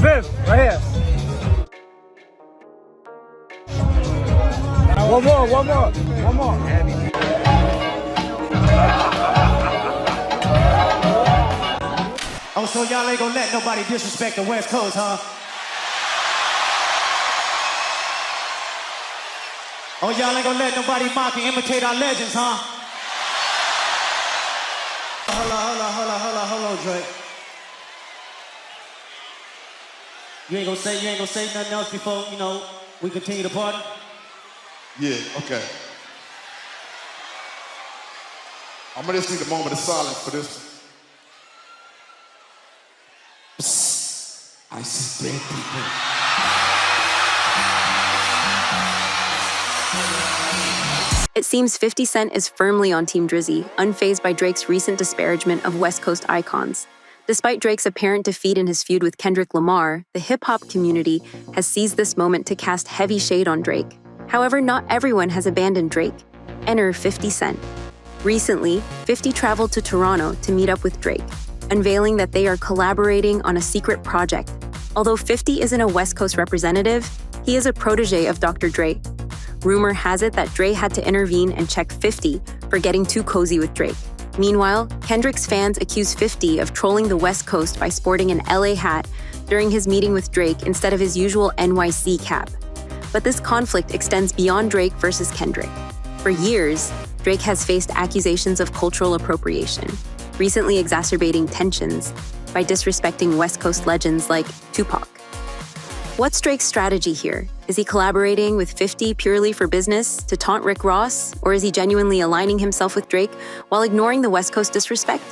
Fifth, right here. One more. Oh, so y'all ain't gonna let nobody disrespect the West Coast, huh? Oh, y'all ain't gonna let nobody mock and imitate our legends, huh? Hold on, Drake. You ain't gonna say nothing else before, we continue to party? Yeah, okay. I'm gonna just need a moment of silence for this. I see dead people. It seems 50 Cent is firmly on Team Drizzy, unfazed by Drake's recent disparagement of West Coast icons. Despite Drake's apparent defeat in his feud with Kendrick Lamar, the hip-hop community has seized this moment to cast heavy shade on Drake. However, not everyone has abandoned Drake. Enter 50 Cent. Recently, 50 traveled to Toronto to meet up with Drake, unveiling that they are collaborating on a secret project. Although 50 isn't a West Coast representative, he is a protégé of Dr. Dre. Rumor has it that Dre had to intervene and check 50 for getting too cozy with Drake. Meanwhile, Kendrick's fans accuse 50 of trolling the West Coast by sporting an LA hat during his meeting with Drake instead of his usual NYC cap. But this conflict extends beyond Drake versus Kendrick. For years, Drake has faced accusations of cultural appropriation, recently exacerbating tensions by disrespecting West Coast legends like Tupac. What's Drake's strategy here? Is he collaborating with 50 purely for business to taunt Rick Ross, or is he genuinely aligning himself with Drake while ignoring the West Coast disrespect?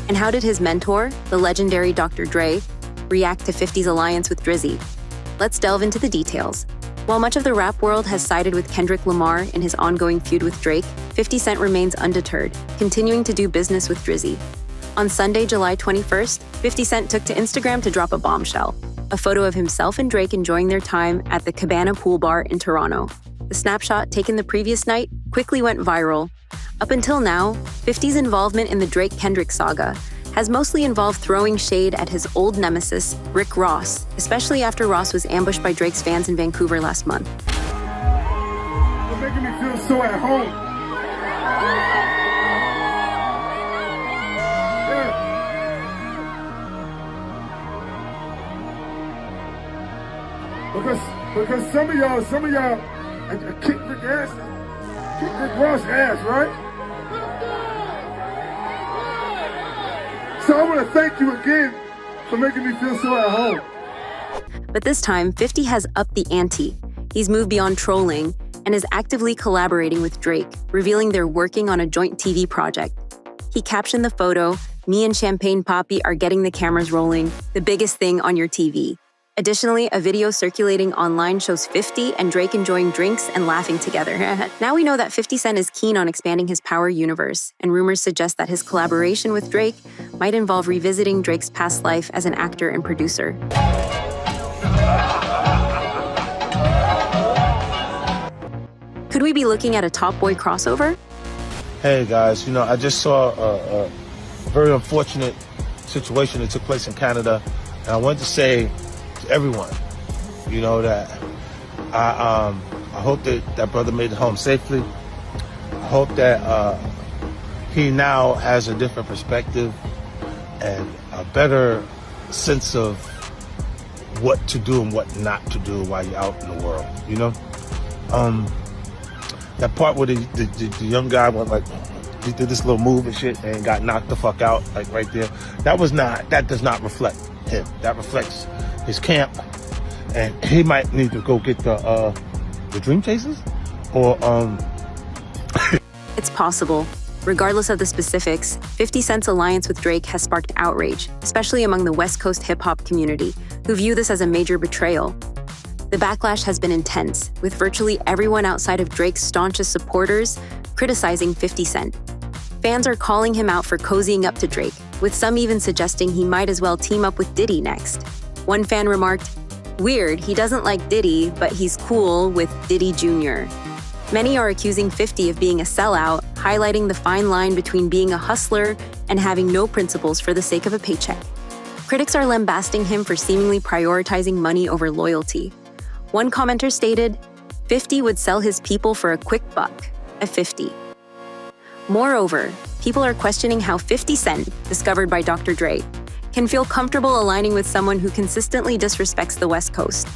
And how did his mentor, the legendary Dr. Dre, react to 50's alliance with Drizzy? Let's delve into the details. While much of the rap world has sided with Kendrick Lamar in his ongoing feud with Drake, 50 Cent remains undeterred, continuing to do business with Drizzy. On Sunday, July 21st, 50 Cent took to Instagram to drop a bombshell, a photo of himself and Drake enjoying their time at the Cabana Pool Bar in Toronto. The snapshot, taken the previous night, quickly went viral. Up until now, 50's involvement in the Drake-Kendrick saga has mostly involved throwing shade at his old nemesis, Rick Ross, especially after Ross was ambushed by Drake's fans in Vancouver last month. You're making me feel so at home. Because some of y'all kick Rick Ross ass, right? So I want to thank you again for making me feel so at home. But this time, 50 has upped the ante. He's moved beyond trolling and is actively collaborating with Drake, revealing they're working on a joint TV project. He captioned the photo, "Me and Champagne Papi are getting the cameras rolling, the biggest thing on your TV." Additionally, a video circulating online shows 50 and Drake enjoying drinks and laughing together. Now we know that 50 Cent is keen on expanding his power universe, and rumors suggest that his collaboration with Drake might involve revisiting Drake's past life as an actor and producer. Could we be looking at a Top Boy crossover? Hey guys, I just saw a very unfortunate situation that took place in Canada, and I wanted to say to everyone, that I hope that brother made it home safely. I hope that he now has a different perspective and a better sense of what to do and what not to do while you're out in the world, That part where the young guy went he did this little move and shit and got knocked the fuck out, right there. That does not reflect him. That reflects his camp, and he might need to go get the Dream Chasers, or It's possible. Regardless of the specifics, 50 Cent's alliance with Drake has sparked outrage, especially among the West Coast hip-hop community, who view this as a major betrayal. The backlash has been intense, with virtually everyone outside of Drake's staunchest supporters criticizing 50 Cent. Fans are calling him out for cozying up to Drake, with some even suggesting he might as well team up with Diddy next. One fan remarked, "Weird, he doesn't like Diddy, but he's cool with Diddy Jr." Many are accusing 50 of being a sellout, highlighting the fine line between being a hustler and having no principles for the sake of a paycheck. Critics are lambasting him for seemingly prioritizing money over loyalty. One commenter stated, 50 would sell his people for a quick buck, a 50. Moreover, people are questioning how 50 Cent, discovered by Dr. Dre, can feel comfortable aligning with someone who consistently disrespects the West Coast.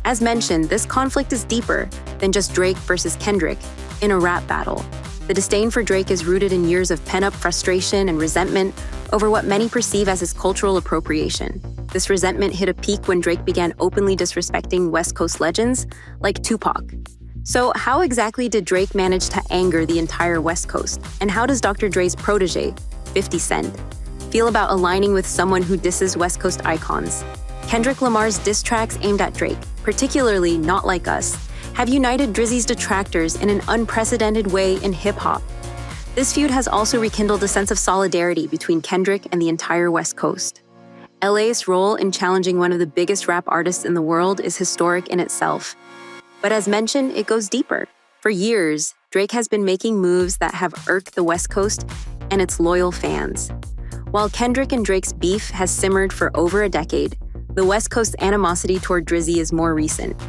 As mentioned, this conflict is deeper than just Drake versus Kendrick in a rap battle. The disdain for Drake is rooted in years of pent-up frustration and resentment over what many perceive as his cultural appropriation. This resentment hit a peak when Drake began openly disrespecting West Coast legends like Tupac. So how exactly did Drake manage to anger the entire West Coast? And how does Dr. Dre's protégé, 50 Cent, feel about aligning with someone who disses West Coast icons? Kendrick Lamar's diss tracks aimed at Drake, particularly Not Like Us, have united Drizzy's detractors in an unprecedented way in hip-hop. This feud has also rekindled a sense of solidarity between Kendrick and the entire West Coast. LA's role in challenging one of the biggest rap artists in the world is historic in itself. But as mentioned, it goes deeper. For years, Drake has been making moves that have irked the West Coast and its loyal fans. While Kendrick and Drake's beef has simmered for over a decade, the West Coast's animosity toward Drizzy is more recent.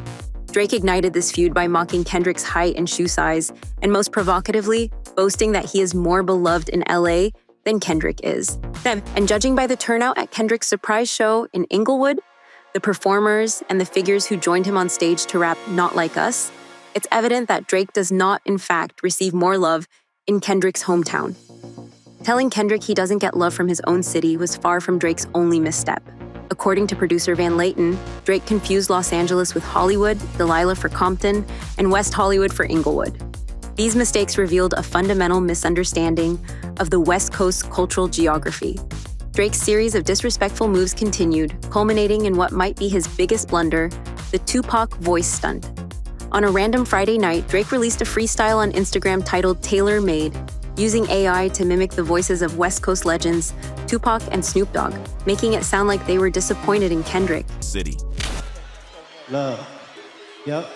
Drake ignited this feud by mocking Kendrick's height and shoe size, and most provocatively, boasting that he is more beloved in LA than Kendrick is. And judging by the turnout at Kendrick's surprise show in Inglewood, the performers and the figures who joined him on stage to rap Not Like Us, it's evident that Drake does not, in fact, receive more love in Kendrick's hometown. Telling Kendrick he doesn't get love from his own city was far from Drake's only misstep. According to producer Van Layton, Drake confused Los Angeles with Hollywood, Delilah for Compton, and West Hollywood for Inglewood. These mistakes revealed a fundamental misunderstanding of the West Coast's cultural geography. Drake's series of disrespectful moves continued, culminating in what might be his biggest blunder, the Tupac voice stunt. On a random Friday night, Drake released a freestyle on Instagram titled Tailor Made, using AI to mimic the voices of West Coast legends Tupac and Snoop Dogg, making it sound like they were disappointed in Kendrick. City. Love. Yep.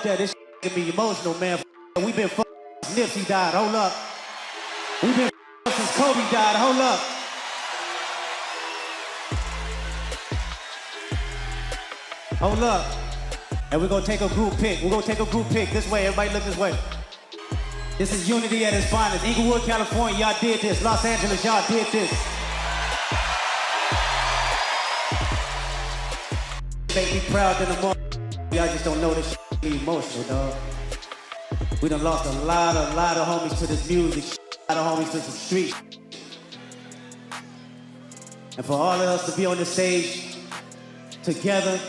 Yeah, this get me emotional, man. We been since Nipsey died. Hold up. We been since Kobe died. Hold up. Hold up. And we're gonna take a group pic. We're gonna take a group pic this way. Everybody look this way. This is unity at its finest. Inglewood, California, y'all did this. Los Angeles, y'all did this. Make me proud than the more. Y'all just don't know this shit be emotional, dog. We done lost a lot of homies to this music, a lot of homies to some street. And for all of us to be on this stage together,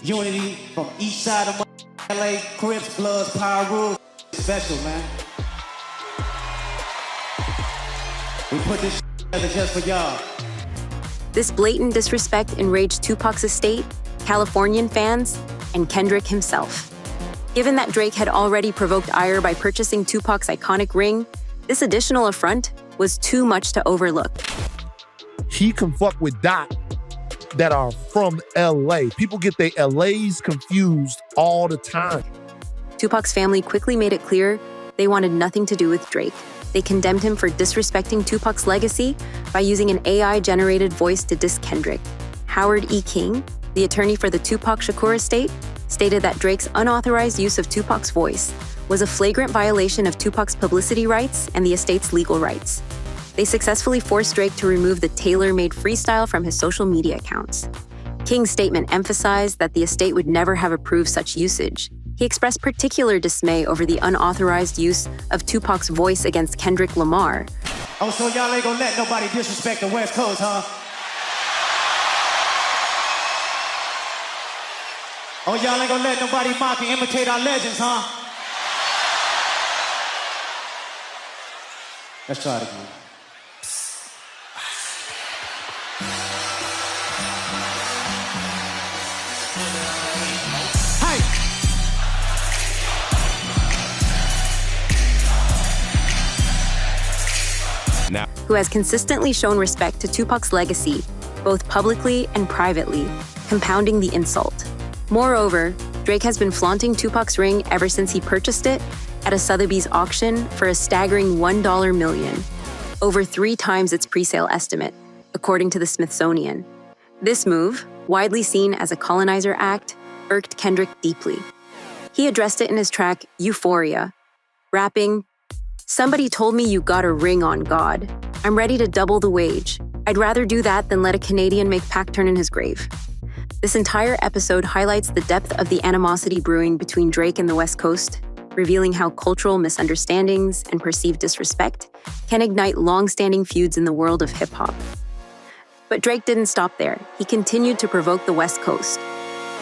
unity from each side of LA, Crips, Bloods, Power Rules, special, man. We put this together just for y'all. This blatant disrespect enraged Tupac's estate, Californian fans, and Kendrick himself. Given that Drake had already provoked ire by purchasing Tupac's iconic ring, this additional affront was too much to overlook. He can fuck with Dot that are from LA. People get their LAs confused all the time. Tupac's family quickly made it clear they wanted nothing to do with Drake. They condemned him for disrespecting Tupac's legacy by using an AI-generated voice to diss Kendrick. Howard E. King, the attorney for the Tupac Shakur estate, stated that Drake's unauthorized use of Tupac's voice was a flagrant violation of Tupac's publicity rights and the estate's legal rights. They successfully forced Drake to remove the tailor-made freestyle from his social media accounts. King's statement emphasized that the estate would never have approved such usage. He expressed particular dismay over the unauthorized use of Tupac's voice against Kendrick Lamar. Oh, so y'all ain't gonna let nobody disrespect the West Coast, huh? Oh, y'all ain't gonna let nobody mock and imitate our legends, huh? Let's try it again. Who has consistently shown respect to Tupac's legacy, both publicly and privately, compounding the insult. Moreover, Drake has been flaunting Tupac's ring ever since he purchased it at a Sotheby's auction for a staggering $1 million, over 3 times its presale estimate, according to the Smithsonian. This move, widely seen as a colonizer act, irked Kendrick deeply. He addressed it in his track Euphoria, rapping, "Somebody told me you got a ring on God. I'm ready to double the wage. I'd rather do that than let a Canadian make Pac turn in his grave." This entire episode highlights the depth of the animosity brewing between Drake and the West Coast, revealing how cultural misunderstandings and perceived disrespect can ignite long-standing feuds in the world of hip-hop. But Drake didn't stop there. He continued to provoke the West Coast.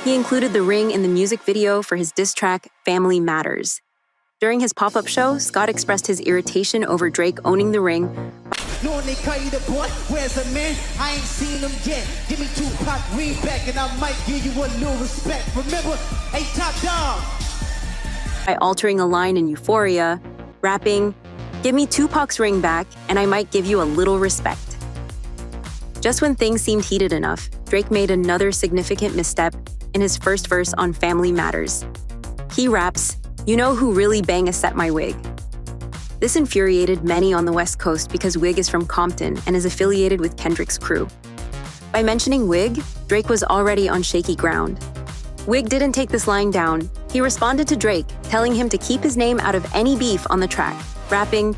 He included the ring in the music video for his diss track, Family Matters. During his pop-up show, Scott expressed his irritation over Drake owning the ring. Knowing they call you the boy, where's the man? I ain't seen him yet. Give me Tupac ring back and I might give you a little respect. Remember, hey, top dog. By altering a line in Euphoria, rapping, "Give me Tupac's ring back and I might give you a little respect." Just when things seemed heated enough, Drake made another significant misstep in his first verse on Family Matters. He raps, "You know who really bang a set my wig." This infuriated many on the West Coast because Wig is from Compton and is affiliated with Kendrick's crew. By mentioning Wig, Drake was already on shaky ground. Wig didn't take this lying down. He responded to Drake, telling him to keep his name out of any beef on the track, rapping,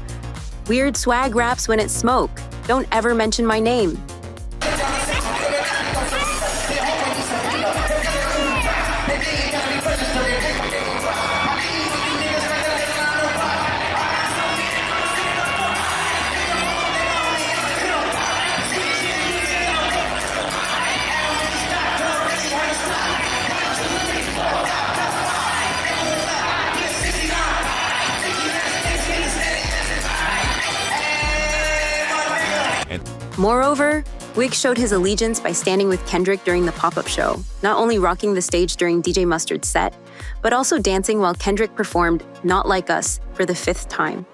"Weird swag raps when it's smoke. Don't ever mention my name." Moreover, Wig showed his allegiance by standing with Kendrick during the pop-up show, not only rocking the stage during DJ Mustard's set, but also dancing while Kendrick performed Not Like Us for the 5th time.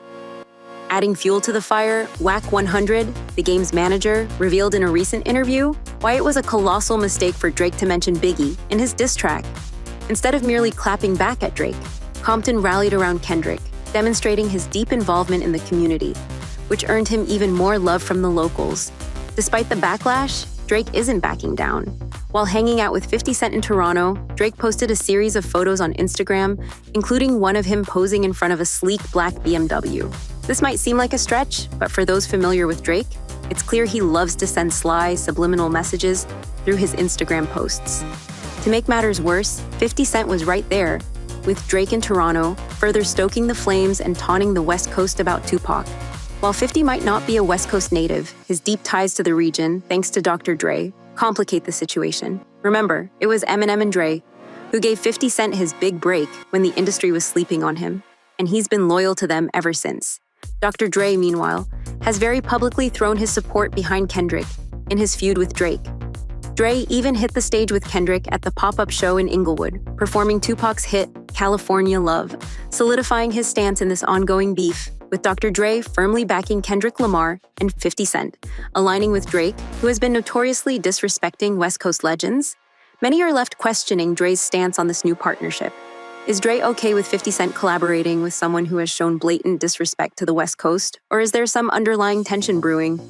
Adding fuel to the fire, Wack 100, the game's manager, revealed in a recent interview why it was a colossal mistake for Drake to mention Biggie in his diss track. Instead of merely clapping back at Drake, Compton rallied around Kendrick, demonstrating his deep involvement in the community, which earned him even more love from the locals. Despite the backlash, Drake isn't backing down. While hanging out with 50 Cent in Toronto, Drake posted a series of photos on Instagram, including one of him posing in front of a sleek black BMW. This might seem like a stretch, but for those familiar with Drake, it's clear he loves to send sly, subliminal messages through his Instagram posts. To make matters worse, 50 Cent was right there, with Drake in Toronto, further stoking the flames and taunting the West Coast about Tupac. While 50 might not be a West Coast native, his deep ties to the region, thanks to Dr. Dre, complicate the situation. Remember, it was Eminem and Dre who gave 50 Cent his big break when the industry was sleeping on him, and he's been loyal to them ever since. Dr. Dre, meanwhile, has very publicly thrown his support behind Kendrick in his feud with Drake. Dre even hit the stage with Kendrick at the pop-up show in Inglewood, performing Tupac's hit, California Love, solidifying his stance in this ongoing beef, with Dr. Dre firmly backing Kendrick Lamar and 50 Cent, aligning with Drake, who has been notoriously disrespecting West Coast legends. Many are left questioning Dre's stance on this new partnership. Is Dre okay with 50 Cent collaborating with someone who has shown blatant disrespect to the West Coast, or is there some underlying tension brewing?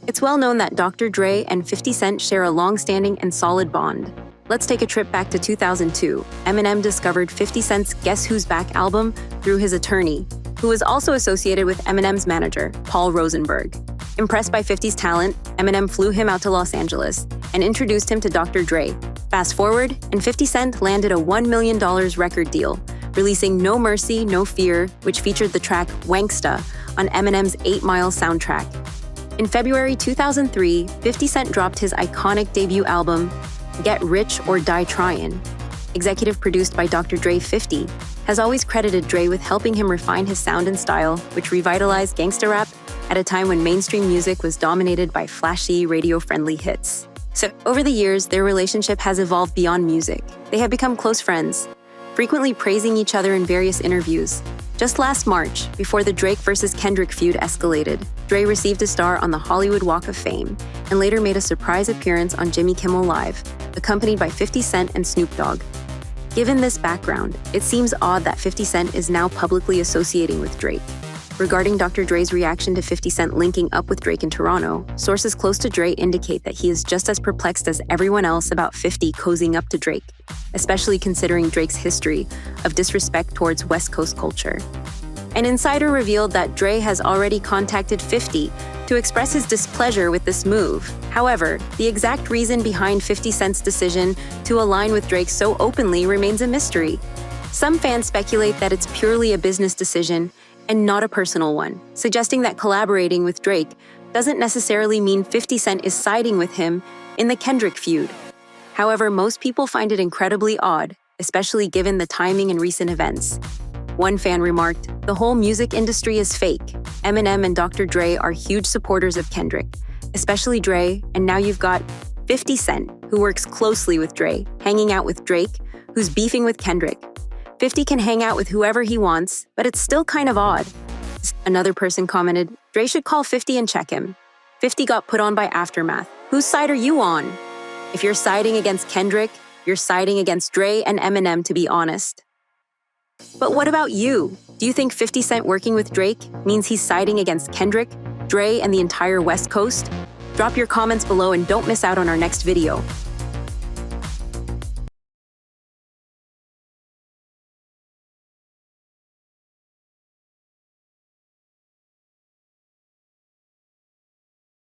It's well known that Dr. Dre and 50 Cent share a long-standing and solid bond. Let's take a trip back to 2002. Eminem discovered 50 Cent's Guess Who's Back album through his attorney, who was also associated with Eminem's manager, Paul Rosenberg. Impressed by 50's talent, Eminem flew him out to Los Angeles and introduced him to Dr. Dre. Fast forward, and 50 Cent landed a $1 million record deal, releasing No Mercy, No Fear, which featured the track Wanksta on Eminem's 8 Mile soundtrack. In February 2003, 50 Cent dropped his iconic debut album, Get Rich or Die Tryin'. Executive produced by Dr. Dre 50, has always credited Dre with helping him refine his sound and style, which revitalized gangsta rap at a time when mainstream music was dominated by flashy, radio-friendly hits. So, over the years, their relationship has evolved beyond music. They have become close friends, frequently praising each other in various interviews. Just last March, before the Drake versus Kendrick feud escalated, Dre received a star on the Hollywood Walk of Fame and later made a surprise appearance on Jimmy Kimmel Live, accompanied by 50 Cent and Snoop Dogg. Given this background, it seems odd that 50 Cent is now publicly associating with Drake. Regarding Dr. Dre's reaction to 50 Cent linking up with Drake in Toronto, sources close to Dre indicate that he is just as perplexed as everyone else about 50 cozying up to Drake, especially considering Drake's history of disrespect towards West Coast culture. An insider revealed that Dre has already contacted 50 to express his displeasure with this move. However, the exact reason behind 50 Cent's decision to align with Drake so openly remains a mystery. Some fans speculate that it's purely a business decision and not a personal one, suggesting that collaborating with Drake doesn't necessarily mean 50 Cent is siding with him in the Kendrick feud. However, most people find it incredibly odd, especially given the timing and recent events. One fan remarked, "The whole music industry is fake. Eminem and Dr. Dre are huge supporters of Kendrick, especially Dre, and now you've got 50 Cent, who works closely with Dre, hanging out with Drake, who's beefing with Kendrick. 50 can hang out with whoever he wants, but it's still kind of odd." Another person commented, "Dre should call 50 and check him. 50 got put on by Aftermath. Whose side are you on? If you're siding against Kendrick, you're siding against Dre and Eminem, to be honest." But what about you? Do you think 50 Cent working with Drake means he's siding against Kendrick, Dre, and the entire West Coast? Drop your comments below and don't miss out on our next video.